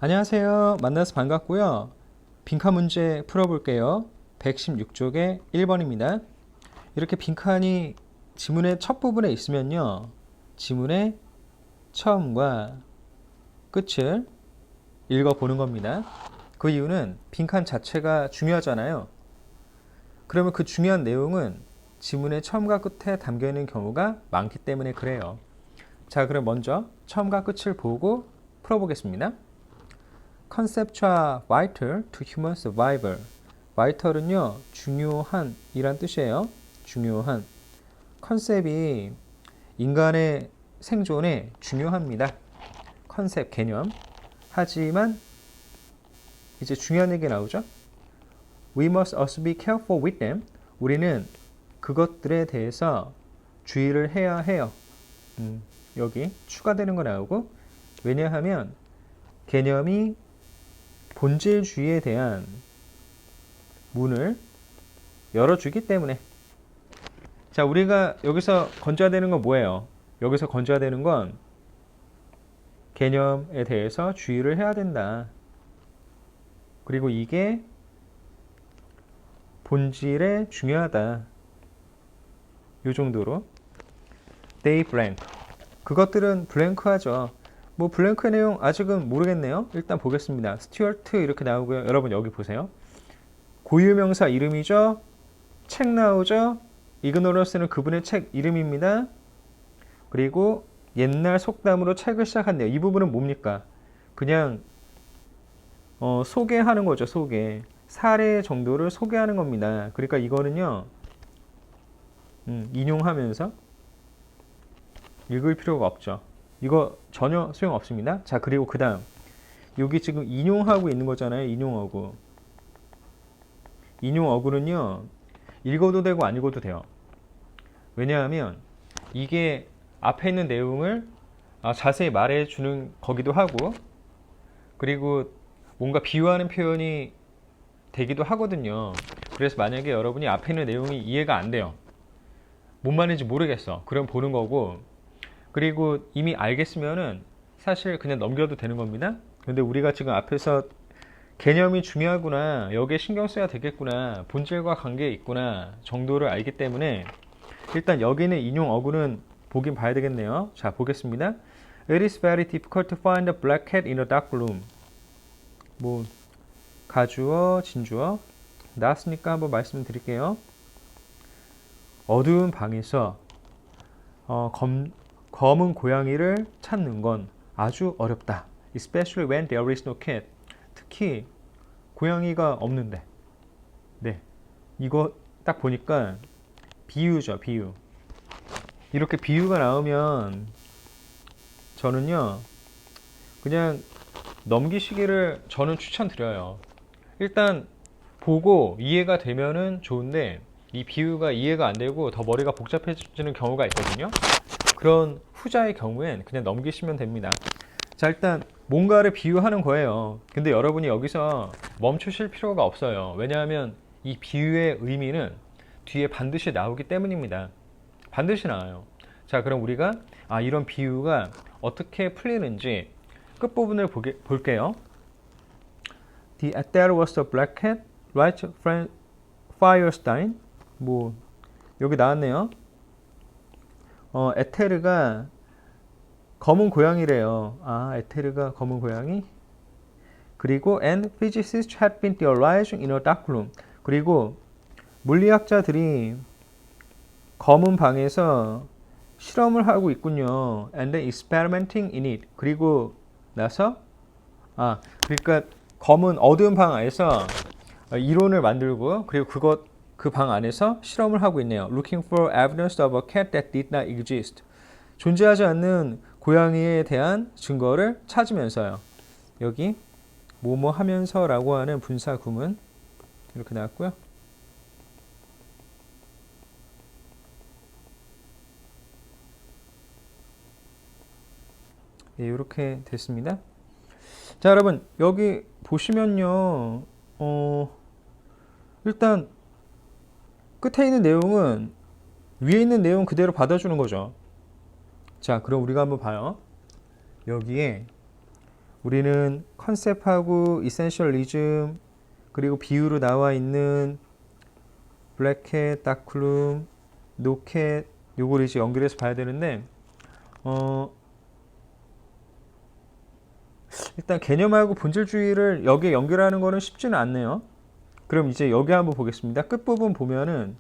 안녕하세요. 만나서 반갑고요. 빈칸 문제 풀어볼게요. 116쪽에 1번입니다. 이렇게 빈칸이 지문의 첫 부분에 있으면요. 지문의 처음과 끝을 읽어보는 겁니다. 그 이유는 빈칸 자체가 중요하잖아요. 그러면 그 중요한 내용은 지문의 처음과 끝에 담겨있는 경우가 많기 때문에 그래요. 자, 그럼 먼저 처음과 끝을 보고 풀어보겠습니다. Conceptual vital to human survival. vital은요, 중요한 이란 뜻이에요. 중요한. 컨셉이 인간의 생존에 중요합니다. 컨셉, 개념. 하지만 이제 중요한 얘기 나오죠. We must also be careful with them. 우리는 그것들에 대해서 주의를 해야 해요. 여기 추가되는 거 나오고, 왜냐하면 개념이 본질주의에 대한 문을 열어주기 때문에. 자, 우리가 여기서 건져야 되는 건 뭐예요? 여기서 건져야 되는 건 개념에 대해서 주의를 해야 된다. 그리고 이게 본질에 중요하다. 이 정도로. They blank. 그것들은 블랭크하죠. 뭐 블랭크의 내용 아직은 모르겠네요. 일단 보겠습니다. 스튜어트 이렇게 나오고요. 여러분 여기 보세요. 고유명사 이름이죠. 책 나오죠. 이그노런스는 그분의 책 이름입니다. 그리고 옛날 속담으로 책을 시작한대요. 이 부분은 뭡니까? 그냥 소개하는 거죠. 소개. 사례 정도를 소개하는 겁니다. 그러니까 이거는요. 인용하면서 읽을 필요가 없죠. 이거 전혀 소용없습니다. 자, 그리고 그 다음 여기 지금 인용하고 있는 거잖아요. 인용어구. 인용어구는요, 읽어도 되고 안 읽어도 돼요. 왜냐하면 이게 앞에 있는 내용을 자세히 말해주는 거기도 하고, 그리고 뭔가 비유하는 표현이 되기도 하거든요. 그래서 만약에 여러분이 앞에 있는 내용이 이해가 안 돼요. 뭔 말인지 모르겠어. 그럼 보는 거고, 그리고 이미 알겠으면은 사실 그냥 넘겨도 되는 겁니다. 근데 우리가 지금 앞에서 개념이 중요하구나, 여기에 신경 써야 되겠구나, 본질과 관계에 있구나 정도를 알기 때문에 일단 여기는 인용 어구는 보긴 봐야 되겠네요. 자, 보겠습니다. It is very difficult to find a black cat in a dark room. 뭐 가주어, 진주어 나왔으니까 한번 말씀드릴게요. 어두운 방에서 검은 고양이를 찾는 건 아주 어렵다. Especially when there is no cat. 특히 고양이가 없는데. 네, 이거 딱 보니까 비유죠, 비유. 이렇게 비유가 나오면 저는요, 그냥 넘기시기를 저는 추천드려요. 일단 보고 이해가 되면은 좋은데, 이 비유가 이해가 안 되고 더 머리가 복잡해지는 경우가 있거든요. 그런 후자의 경우엔 그냥 넘기시면 됩니다. 자, 일단 뭔가를 비유하는 거예요. 근데 여러분이 여기서 멈추실 필요가 없어요. 왜냐하면 이 비유의 의미는 뒤에 반드시 나오기 때문입니다. 반드시 나와요. 자, 그럼 우리가 이런 비유가 어떻게 풀리는지 끝부분을 볼게요. The there was a black cat, right? Firestein. 뭐 여기 나왔네요. 에테르가 검은 고양이래요. 에테르가 검은 고양이. 그리고 and physicists had been theorizing in a dark room. 그리고 물리학자들이 검은 방에서 실험을 하고 있군요. And then experimenting in it. 그리고 나서 그러니까 검은 어두운 방 안에서 이론을 만들고, 그리고 그 방 안에서 실험을 하고 있네요. Looking for evidence of a cat that did not exist. 존재하지 않는 고양이에 대한 증거를 찾으면서요. 여기 뭐뭐 하면서라고 하는 분사 구문 이렇게 나왔고요. 네, 이렇게 됐습니다. 자, 여러분 여기 보시면요, 일단 끝에 있는 내용은 위에 있는 내용 그대로 받아주는 거죠. 자, 그럼 우리가 한번 봐요. 여기에 우리는 컨셉하고 이센셜리즘 그리고 비유로 나와 있는 블랙캣, 다크룸, 노캣 요거를 이제 연결해서 봐야 되는데 일단 개념하고 본질주의를 여기에 연결하는 거는 쉽지는 않네요. 그럼 이제 여기 한번 보겠습니다. 끝부분 보면은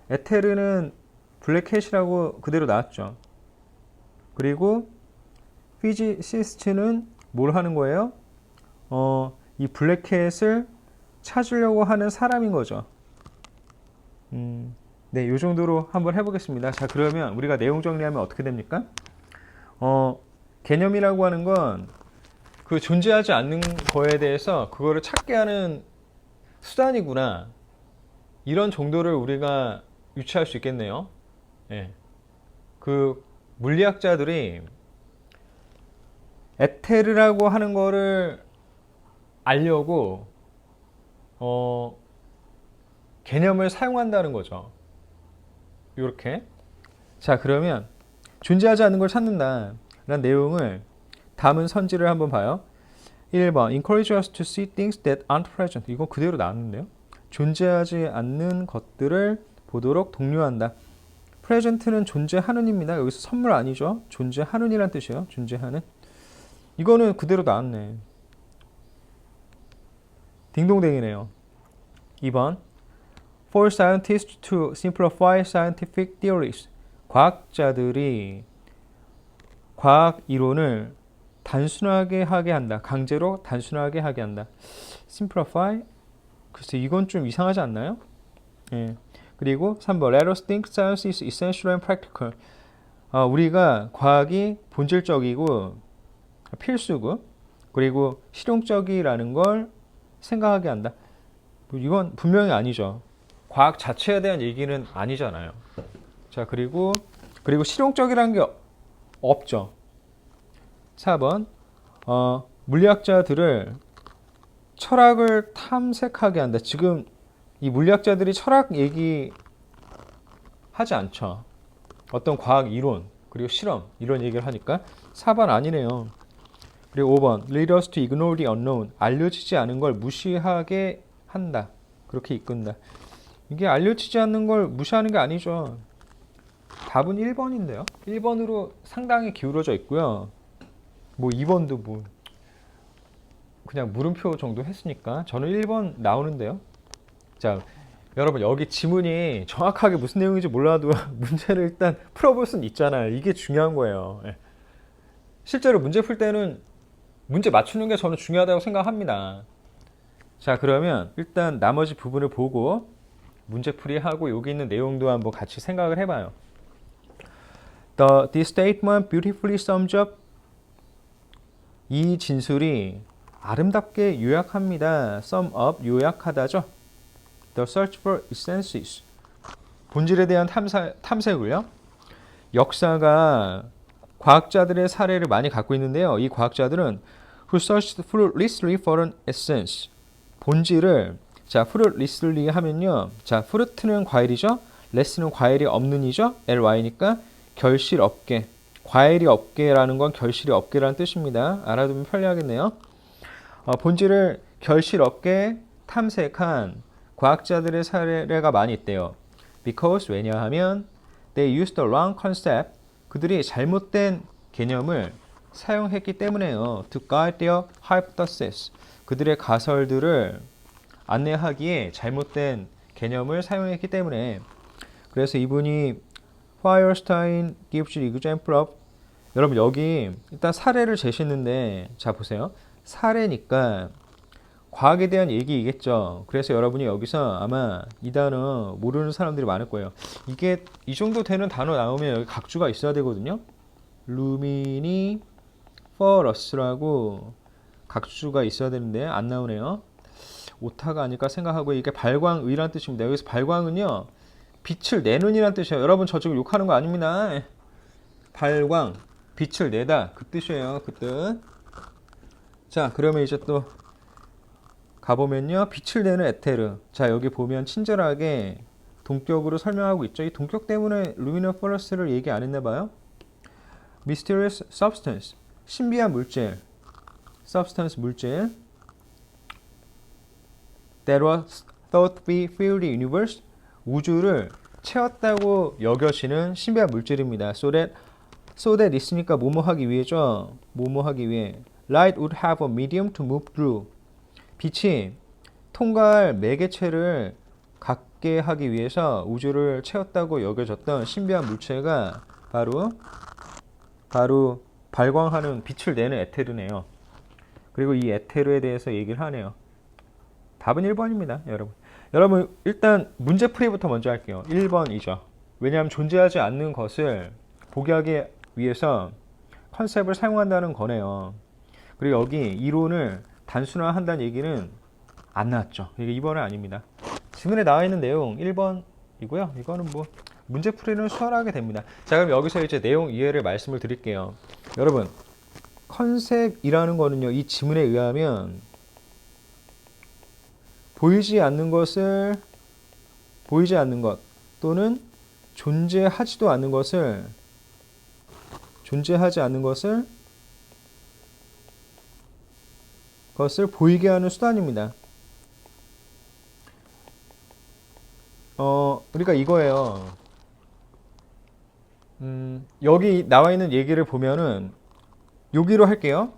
에테르는 블랙캣이라고 그대로 나왔죠. 그리고 피지시스트는 뭘 하는 거예요? 이 블랙캣을 찾으려고 하는 사람인 거죠. 네, 요 정도로 한번 해보겠습니다. 자, 그러면 우리가 내용 정리하면 어떻게 됩니까? 개념이라고 하는 건 그 존재하지 않는 거에 대해서 그거를 찾게 하는 수단이구나. 이런 정도를 우리가 유추할 수 있겠네요. 예. 그 물리학자들이 에테르라고 하는 거를 알려고 개념을 사용한다는 거죠. 이렇게. 자, 그러면 존재하지 않는 걸 찾는다 라는 내용을 담은 선지를 한번 봐요. 1번 Encourage us to see things that aren't present. 이거 그대로 나왔는데요. 존재하지 않는 것들을 보도록 독려한다. present는 존재하는입니다. 여기서 선물 아니죠. 존재하는이란 뜻이에요. 존재하는. 이거는 그대로 나왔네. 딩동댕이네요. 2번 For scientists to simplify scientific theories. 과학자들이 과학 이론을 단순하게 하게 한다. 강제로 단순하게 하게 한다. simplify? 글쎄 이건 좀 이상하지 않나요? 예. 그리고 3번 Let us think science is essential and practical. 우리가 과학이 본질적이고 필수고 그리고 실용적이라는 걸 생각하게 한다. 이건 분명히 아니죠. 과학 자체에 대한 얘기는 아니잖아요. 자, 그리고 실용적이라는 게 없죠. 4번 물리학자들을 철학을 탐색하게 한다. 지금 이 물리학자들이 철학 얘기 하지 않죠. 어떤 과학 이론 그리고 실험 이런 얘기를 하니까 4번 아니네요. 그리고 5번 Lead us to ignore the unknown. 알려지지 않은 걸 무시하게 한다. 그렇게 이끈다. 이게 알려지지 않는 걸 무시하는 게 아니죠. 답은 1번인데요. 1번으로 상당히 기울어져 있고요. 뭐 2번도 뭐 그냥 물음표 정도 했으니까 저는 1번 나오는데요. 자, 여러분 여기 지문이 정확하게 무슨 내용인지 몰라도 문제를 일단 풀어볼 수는 있잖아요. 이게 중요한 거예요. 실제로 문제 풀 때는 문제 맞추는 게 저는 중요하다고 생각합니다. 자, 그러면 일단 나머지 부분을 보고 문제풀이하고 여기 있는 내용도 한번 같이 생각을 해봐요. This statement beautifully sums up. 이 진술이 아름답게 요약합니다. sum up, 요약하다죠. The search for essences. 본질에 대한 탐색을요. 역사가 과학자들의 사례를 많이 갖고 있는데요. 이 과학자들은 who searched fruitlessly for an essence. 본질을 자, fruitlessly 하면요. 자, fruit는 과일이죠. less는 과일이 없는 이죠. ly니까 결실 없게. 과일이 없게라는 건 결실이 없게라는 뜻입니다. 알아두면 편리하겠네요. 본질을 결실 없게 탐색한 과학자들의 사례가 많이 있대요. Because 왜냐하면 they used the wrong concept. 그들이 잘못된 개념을 사용했기 때문에요. To guide their hypothesis. 그들의 가설들을 안내하기에 잘못된 개념을 사용했기 때문에. 그래서 이분이 Firestein gives you example of. 여러분 여기 일단 사례를 제시했는데 자 보세요. 사례니까 과학에 대한 얘기이겠죠. 그래서 여러분이 여기서 아마 이 단어 모르는 사람들이 많을 거예요. 이게 이 정도 되는 단어 나오면 여기 각주가 있어야 되거든요. luminiferous라고 각주가 있어야 되는데 안 나오네요. 오타가 아닐까 생각하고 이게 발광의란 뜻입니다. 여기서 발광은요. 빛을 내는 이란 뜻이에요. 여러분 저 지금 욕하는 거 아닙니다. 발광, 빛을 내다 그 뜻이에요. 그 뜻. 자, 그러면 이제 또 가보면요. 빛을 내는 에테르. 자, 여기 보면 친절하게 동격으로 설명하고 있죠. 이 동격 때문에 luminiferous를 얘기 안 했나 봐요. mysterious substance. 신비한 물질. substance 물질 that was thought to fill the universe 우주를 채웠다고 여겨지는 신비한 물질입니다. So that 있으니까 뭐뭐 하기 위해죠. 뭐뭐 하기 위해 light would have a medium to move through 빛이 통과할 매개체를 갖게 하기 위해서 우주를 채웠다고 여겨졌던 신비한 물체가 바로 발광하는 빛을 내는 에테르네요. 그리고 이 에테르에 대해서 얘기를 하네요. 답은 1번입니다. 여러분 일단 문제풀이부터 먼저 할게요. 1번이죠. 왜냐하면 존재하지 않는 것을 보게 하기 위해서 컨셉을 사용한다는 거네요. 그리고 여기 이론을 단순화한다는 얘기는 안 나왔죠. 이게 2번은 아닙니다. 지문에 나와 있는 내용 1번이고요. 이거는 뭐 문제풀이는 수월하게 됩니다. 자, 그럼 여기서 이제 내용 이해를 말씀을 드릴게요. 여러분 컨셉이라는 거는요, 이 지문에 의하면 보이지 않는 것 또는 존재하지 않는 것을 보이게 하는 수단입니다. 그러니까 이거예요. 여기 나와 있는 얘기를 보면은 여기로 할게요.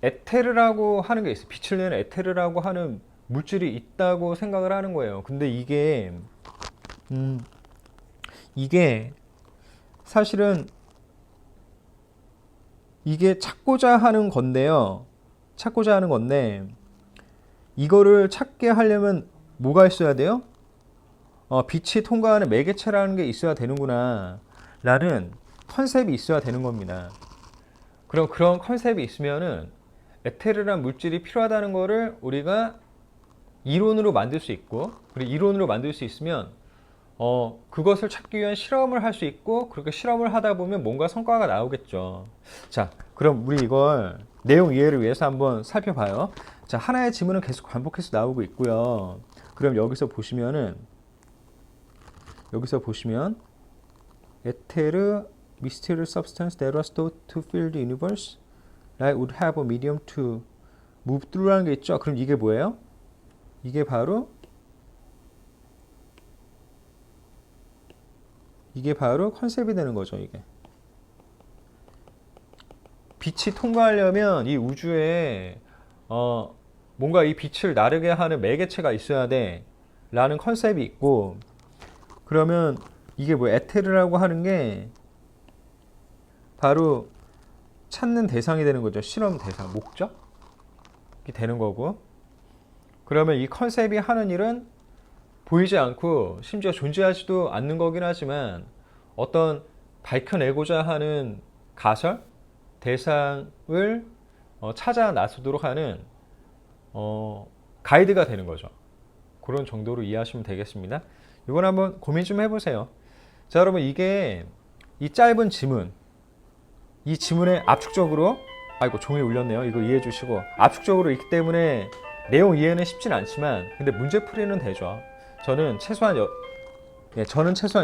에테르라고 하는 게 있어요. 빛을 내는 에테르라고 하는 물질이 있다고 생각을 하는 거예요. 근데 이게 사실은 이게 찾고자 하는 건데요. 이거를 찾게 하려면 뭐가 있어야 돼요? 빛이 통과하는 매개체라는 게 있어야 되는구나 라는 컨셉이 있어야 되는 겁니다. 그럼 그런 컨셉이 있으면은 에테르란 물질이 필요하다는 거를 우리가 이론으로 만들 수 있고, 그리고 이론으로 만들 수 있으면 그것을 찾기 위한 실험을 할 수 있고, 그렇게 실험을 하다 보면 뭔가 성과가 나오겠죠. 자, 그럼 우리 이걸 내용 이해를 위해서 한번 살펴봐요. 자, 하나의 지문은 계속 반복해서 나오고 있고요. 그럼 여기서 보시면 에테르 mysterious substance that was thought to fill the universe that would have a medium to move through라는 게 있죠. 그럼 이게 뭐예요? 이게 바로 컨셉이 되는 거죠. 이게 빛이 통과하려면 이 우주에 뭔가 이 빛을 나르게 하는 매개체가 있어야 돼 라는 컨셉이 있고, 그러면 이게 뭐 에테르라고 하는 게 바로 찾는 대상이 되는 거죠. 실험 대상, 목적이 되는 거고, 그러면 이 컨셉이 하는 일은 보이지 않고 심지어 존재하지도 않는 거긴 하지만 어떤 밝혀내고자 하는 가설, 대상을 찾아 나서도록 하는 가이드가 되는 거죠. 그런 정도로 이해하시면 되겠습니다. 이건 한번 고민 좀 해보세요. 자, 여러분 이게 이 짧은 지문, 이 지문에 압축적으로, 아이고 종이 울렸네요. 이거 이해해 주시고, 압축적으로 있기 때문에 내용 이해는 쉽진 않지만 근데 문제풀이는 되죠. 저는 최소한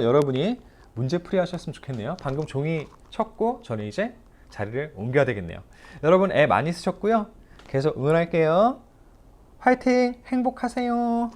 여러분이 문제풀이 하셨으면 좋겠네요. 방금 종이 쳤고 저는 이제 자리를 옮겨야 되겠네요. 여러분 애 많이 쓰셨고요. 계속 응원할게요. 화이팅! 행복하세요.